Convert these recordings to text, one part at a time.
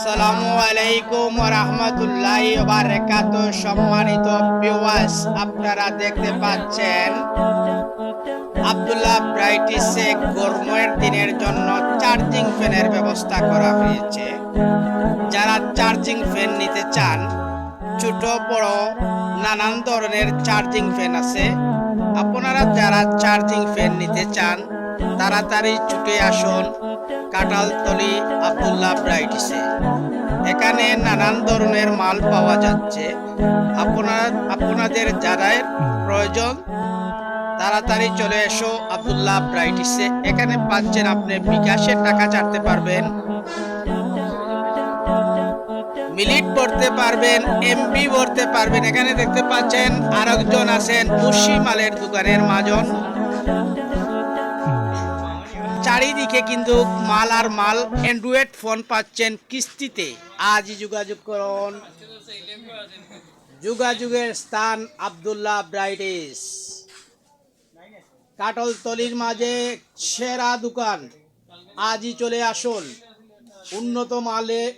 আসসালামু আলাইকুম ওয়া রাহমাতুল্লাহি ওয়া বারাকাতুহু। সম্মানিত ভিউয়ার্স, আপনারা দেখতে পাচ্ছেন আব্দুল্লাহ ব্রাইটিসে গরমের দিনের জন্য চার্জিং ফ্যানের ব্যবস্থা করা হয়েছে। যারা চার্জিং ফ্যান নিতে চান, ছোট বড় নানান ধরনের চার্জিং ফ্যান আছে। আপনারা যারা চার্জিং ফ্যান নিতে চান তাড়াতাড়ি ছুটে আসুন কাঁঠালতলী আব্দুল্লাহ ব্রাইটিসে। এখানে নানান ধরনের মাল পাওয়া যাচ্ছে। আপনাদের যারা প্রয়োজন তাড়াতাড়ি চলে এসো আব্দুল্লাহ ব্রাইটিসে। এখানে পাচ্ছেন আপনি বিকাশে টাকা ছাড়তে পারবেন, মিনিট ভরতে পারবেন, এমবি ভরতে পারবেন। এখানে দেখতে পাচ্ছেন আরেকজন আছেন মুশি মালের দোকানের মাজন। চারিদিকে কিন্তু মাল আর মাল। অ্যান্ড্রয়েড ফোন পাচ্ছেন কিস্তিতে। আজই যোগাযোগ করুন। যোগাযোগের স্থান আব্দুল্লাহ ব্রাইটিস, কাঁঠালতলীর মাঝে সেরা দোকান। আজই চলে আসুন।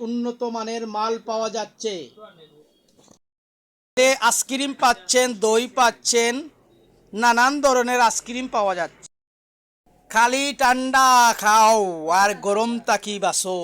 উন্নত মানের মাল পাওয়া যাচ্ছে। আইসক্রিম পাচ্ছেন, দই পাচ্ছেন, নানান ধরনের আইসক্রিম পাওয়া যাচ্ছে। খালি ঠান্ডা খাও আর গরম তাকি বাসো।